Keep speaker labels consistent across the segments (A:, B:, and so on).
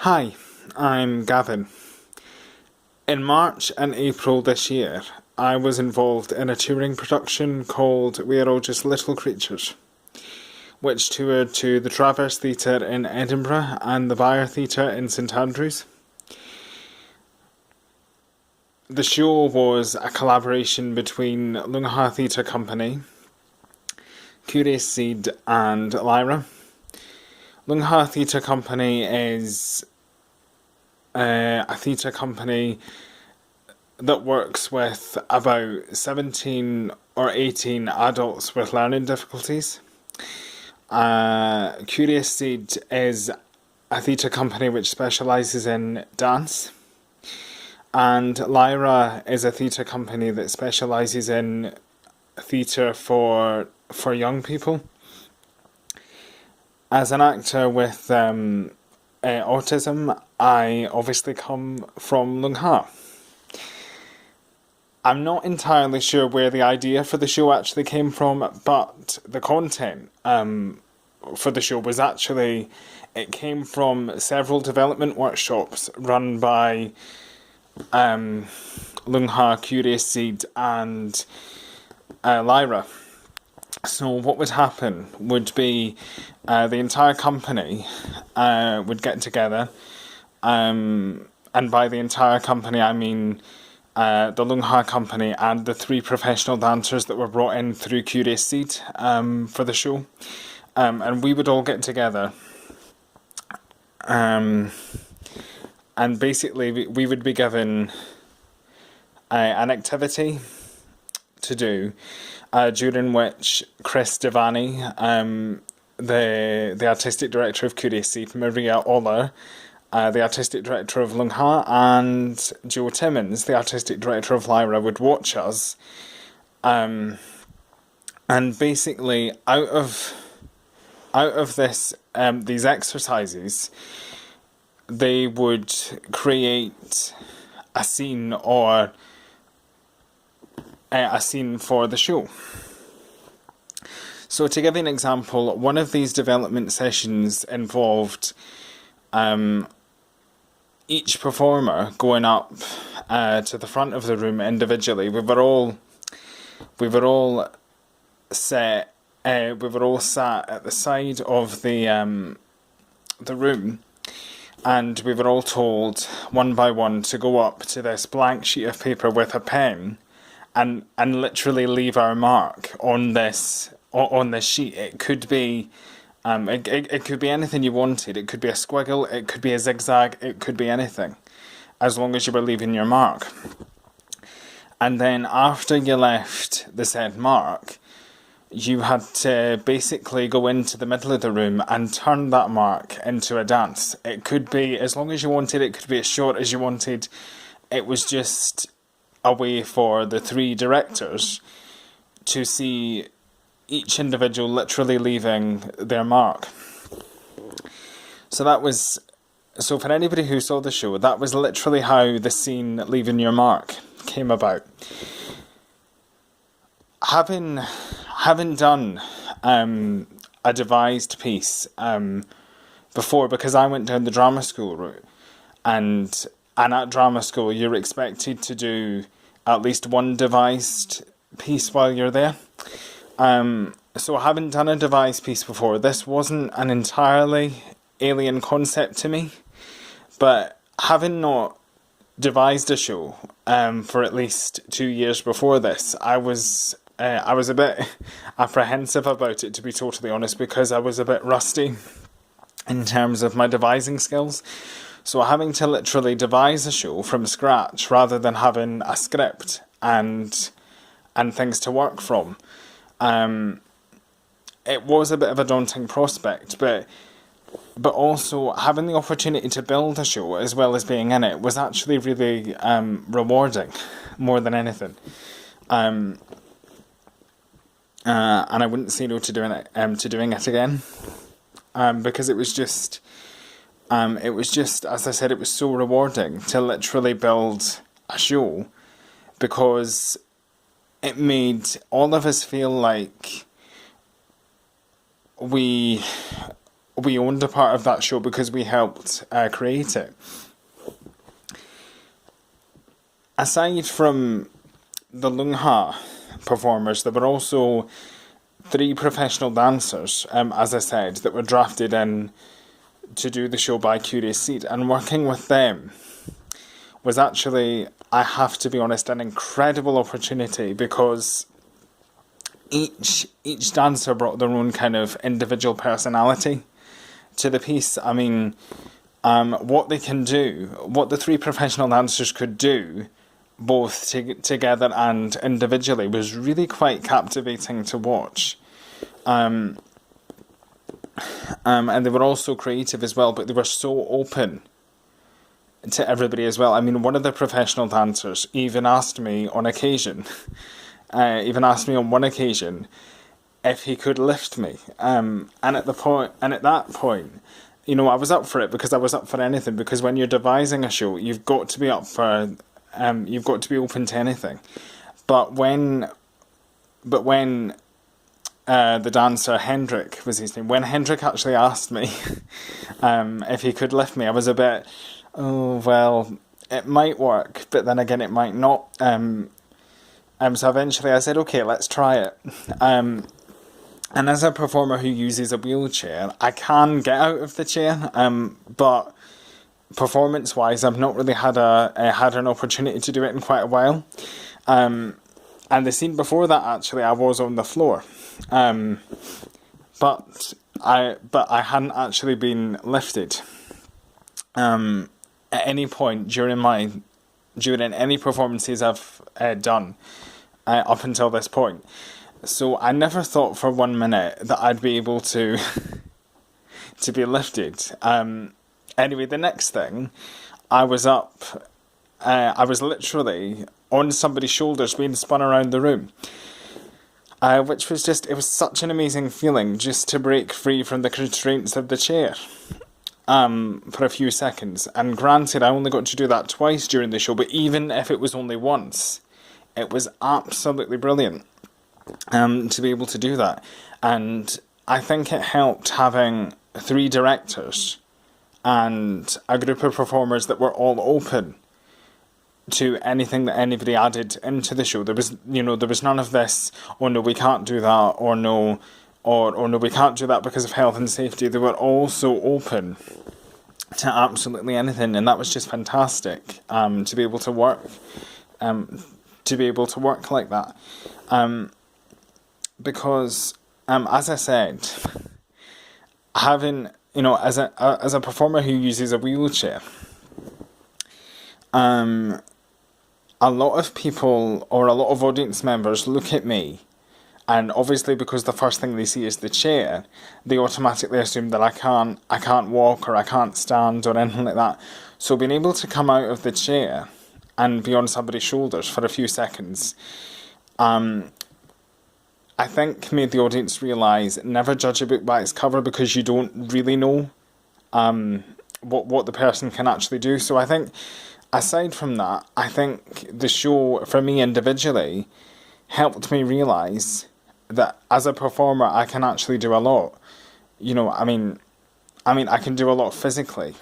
A: Hi, I'm Gavin. In March and April this year, I was involved in a touring production called We're All Just Little Creatures, which toured to the Traverse Theatre in Edinburgh and the Byre Theatre in St Andrews. The show was a collaboration between Lungha Theatre Company, Seed and Lyra. Lungha Theatre Company is a theatre company that works with about 17 or 18 adults with learning difficulties. Curious Seed is a theatre company which specialises in dance. And Lyra is a theatre company that specialises in theatre for young people. As an actor with autism, I obviously come from Lungha. I'm not entirely sure where the idea for the show actually came from, but the content for the show was it came from several development workshops run by Lungha, Curious Seed and Lyra. So what would happen would be the entire company would get together, and by the entire company I mean the Lungha company and the 3 professional dancers that were brought in through Curious Seed for the show, and we would all get together, and basically we would be given an activity to do, during which Chris Devaney, the artistic director of Curious Seed, Maria Oller, the artistic director of Lungha, and Joe Timmins, the artistic director of Lyra, would watch us, and basically out of this these exercises, they would create a scene or a scene for the show. So to give you an example, one of these development sessions involved each performer going up to the front of the room individually. We were all sat at the side of the room, and we were all told one by one to go up to this blank sheet of paper with a pen and literally leave our mark on this sheet. It could be it could be anything you wanted. It could be a squiggle, it could be a zigzag, it could be anything, as long as you were leaving your mark. And then after you left the said mark, you had to basically go into the middle of the room and turn that mark into a dance. It could be as long as you wanted, it could be as short as you wanted. It was just a way for the 3 directors to see each individual literally leaving their mark. So for anybody who saw the show, that was literally how the scene Leaving Your Mark came about. Having done a devised piece before, because I went down the drama school route, and at drama school you're expected to do at least one devised piece while you're there. So having done a devised piece before, this wasn't an entirely alien concept to me, but having not devised a show for at least 2 years before this, I was a bit apprehensive about it, to be totally honest, because I was a bit rusty in terms of my devising skills. So having to literally devise a show from scratch rather than having a script and things to work from, it was a bit of a daunting prospect, but also having the opportunity to build a show as well as being in it was actually really rewarding, more than anything. And I wouldn't say no to doing it again, because it was just, as I said, it was so rewarding to literally build a show, because it made all of us feel like we we owned a part of that show because we helped create it. Aside from the Lungha performers, there were also 3 professional dancers, as I said, that were drafted in to do the show by Curious Seed, and working with them was actually, I have to be honest, an incredible opportunity, because each dancer brought their own kind of individual personality to the piece. I mean, what they can do, what the 3 professional dancers could do, both together and individually, was really quite captivating to watch. And they were also creative as well, but they were so open to everybody as well. I mean, one of the professional dancers even asked me on one occasion if he could lift me. And at that point, you know, I was up for it, because I was up for anything. Because when you're devising a show, you've got to be up for, you've got to be open to anything. But when the dancer, Hendrik was his name, when Hendrik actually asked me if he could lift me, I was a bit, oh, well, it might work, but then again it might not. So eventually I said, okay, let's try it. And as a performer who uses a wheelchair, I can get out of the chair, but performance-wise, I've not really had an opportunity to do it in quite a while. And the scene before that, actually, I was on the floor. But I hadn't actually been lifted at any point during any performances I've done up until this point. So I never thought for 1 minute that I'd be able to be lifted. Anyway, the next thing, I was literally on somebody's shoulders being spun around the room. Which was it was such an amazing feeling just to break free from the constraints of the chair for a few seconds. And granted, I only got to do that twice during the show, but even if it was only once, it was absolutely brilliant to be able to do that. And I think it helped having 3 directors and a group of performers that were all open to anything that anybody added into the show. There was none of this, oh no, we can't do that, or no, we can't do that because of health and safety. They were all so open to absolutely anything, and that was just fantastic, to be able to work like that. Because, as I said, having, as a performer who uses a wheelchair, a lot of people, or a lot of audience members, look at me, and obviously because the first thing they see is the chair, they automatically assume that I can't walk, or I can't stand, or anything like that. So being able to come out of the chair and be on somebody's shoulders for a few seconds, I think made the audience realise, never judge a book by its cover, because you don't really know what the person can actually do. So I think, aside from that, I think the show, for me individually, helped me realise that as a performer, I can actually do a lot. I mean, I can do a lot physically.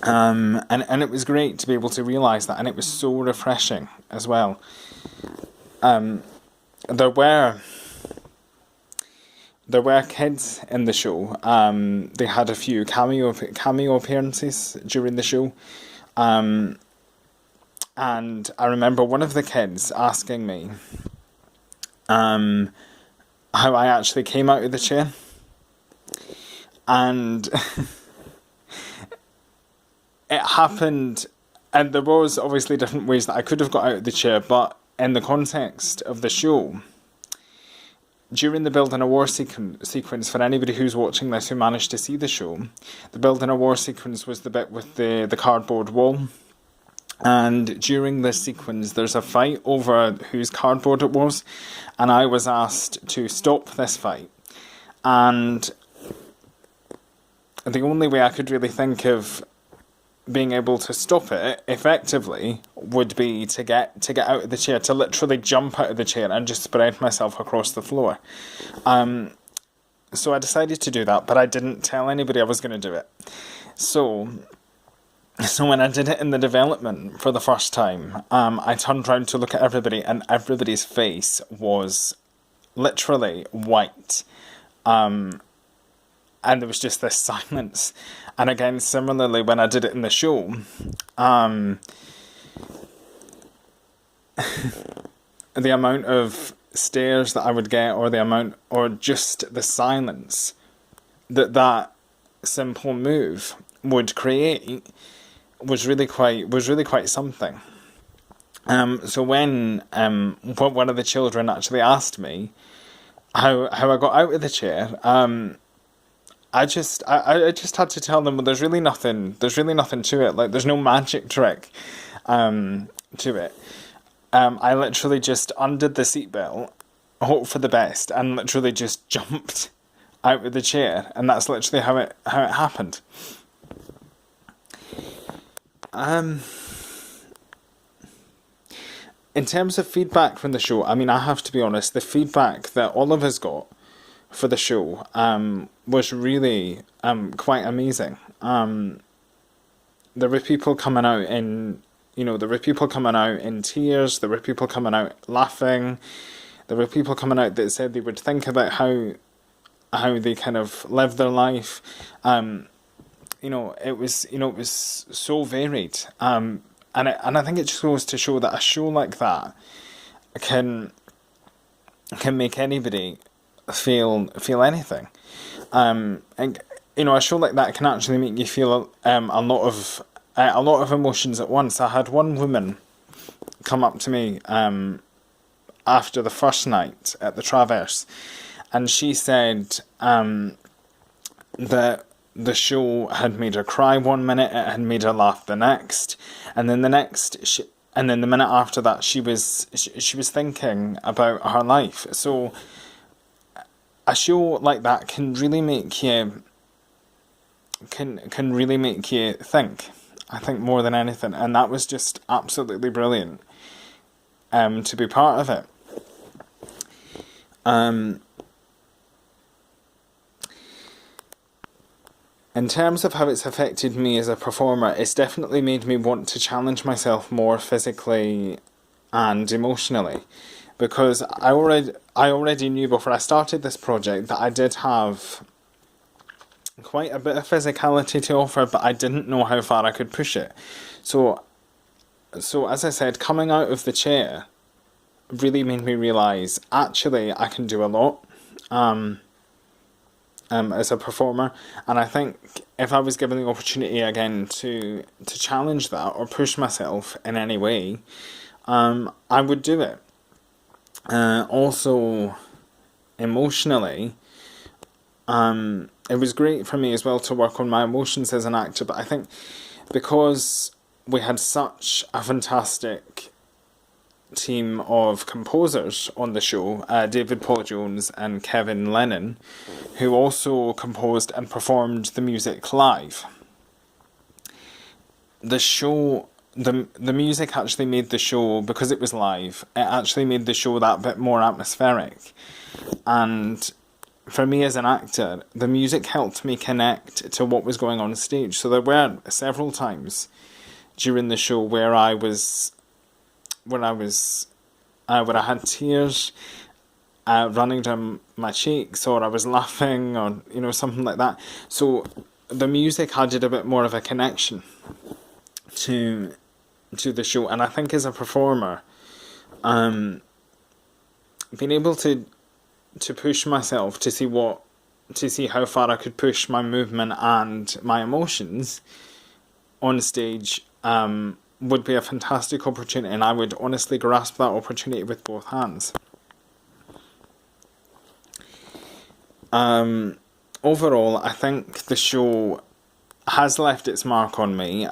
A: And it was great to be able to realise that, and it was so refreshing as well. There were kids in the show. They had a few cameo appearances during the show. And I remember one of the kids asking me how I actually came out of the chair. And it happened, and there was obviously different ways that I could have got out of the chair, but in the context of the show, during the Building a War sequence, for anybody who's watching this who managed to see the show, the Building a War sequence was the bit with the cardboard wall. And during this sequence, there's a fight over whose cardboard it was, and I was asked to stop this fight. And the only way I could really think of being able to stop it effectively would be to get out of the chair, to literally jump out of the chair and just spread myself across the floor. So I decided to do that, but I didn't tell anybody I was going to do it. So when I did it in the development for the first time, I turned around to look at everybody, and everybody's face was literally white. And there was just this silence. And again, similarly, when I did it in the show, the amount of stares that I would get, or just the silence that simple move would create was really quite something. So when one of the children actually asked me how I got out of the chair, I just had to tell them, well, there's really nothing to it. Like, there's no magic trick to it. I literally just undid the seatbelt, hoped for the best, and literally just jumped out of the chair, and that's literally how it happened. In terms of feedback from the show, I mean, I have to be honest, the feedback that all of us got for the show was really quite amazing. There were people coming out in tears. There were people coming out laughing. There were people coming out that said they would think about how they kind of live their life. It was so varied. And I think it just goes to show that a show like that can make anybody feel anything. And a show like that can actually make you feel a lot of emotions at once. I had one woman come up to me after the first night at the Traverse, and she said that the show had made her cry one minute, it had made her laugh the next, and then the minute after that she was thinking about her life. So a show like that can really make you think. I think more than anything, and that was just absolutely brilliant to be part of it. In terms of how it's affected me as a performer, it's definitely made me want to challenge myself more physically and emotionally, because I already knew before I started this project that I did have quite a bit of physicality to offer, but I didn't know how far I could push it. So as I said, coming out of the chair really made me realise, actually, I can do a lot as a performer, and I think if I was given the opportunity again to challenge that or push myself in any way, I would do it. Also, emotionally, it was great for me as well to work on my emotions as an actor, but I think because we had such a fantastic team of composers on the show, David Paul Jones and Kevin Lennon, who also composed and performed the music live. The show, the music actually made the show, because it was live, it actually made the show that bit more atmospheric. And for me as an actor, the music helped me connect to what was going on stage. So there were several times during the show where I had tears running down my cheeks, or I was laughing, or something like that. So the music added a bit more of a connection to the show, and I think as a performer, being able to push myself to see how far I could push my movement and my emotions on stage would be a fantastic opportunity, and I would honestly grasp that opportunity with both hands. Overall, I think the show has left its mark on me.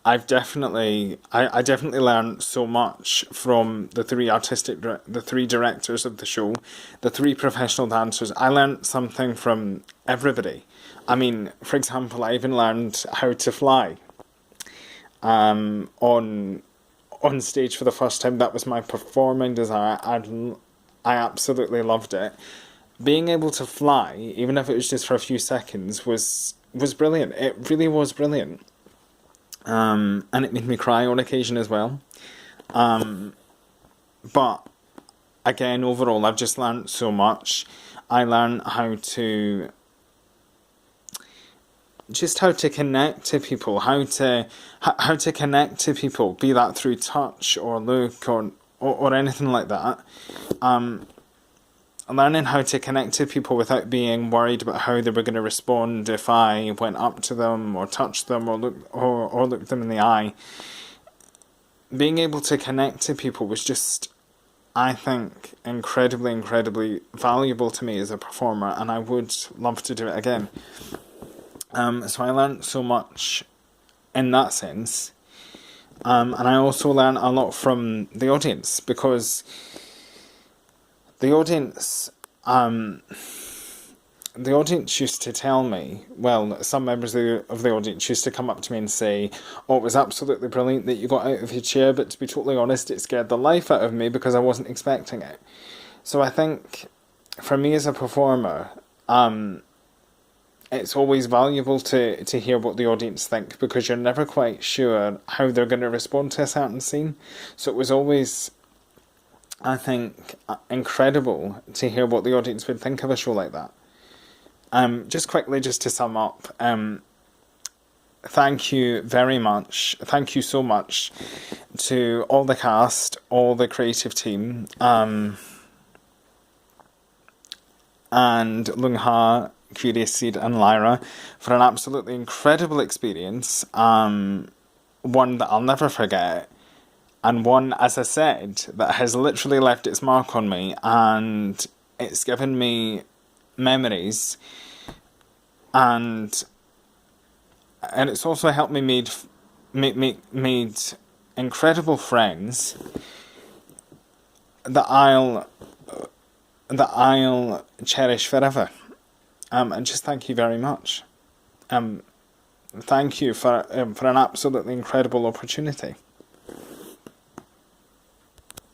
A: I definitely learned so much from the three directors of the show, the three professional dancers. I learned something from everybody. I mean, for example, I even learned how to fly on stage for the first time. That was my performing desire. I absolutely loved it. being able to fly, even if it was just for a few seconds, was brilliant. It really was brilliant. And it made me cry on occasion as well. But again, overall, I've just learned so much. I learned how to connect to people, how to connect to people, be that through touch or look or anything like that. Learning how to connect to people without being worried about how they were going to respond if I went up to them or touched them or looked them in the eye. Being able to connect to people was just, I think, incredibly valuable to me as a performer, and I would love to do it again. So I learned so much in that sense. And I also learned a lot from the audience, because the audience used to tell me, well, some members of the audience used to come up to me and say, oh, it was absolutely brilliant that you got out of your chair, but to be totally honest, it scared the life out of me because I wasn't expecting it. So I think, for me as a performer, it's always valuable to hear what the audience think, because you're never quite sure how they're going to respond to a certain scene. So it was always, I think, incredible to hear what the audience would think of a show like that. Just quickly, just to sum up, thank you very much. Thank you so much to all the cast, all the creative team, and Lung Ha, Curious Seed and Lyra for an absolutely incredible experience. One that I'll never forget. And one, as I said, that has literally left its mark on me, and it's given me memories, and it's also helped me made incredible friends that I'll cherish forever. And just thank you very much. Thank you for an absolutely incredible opportunity.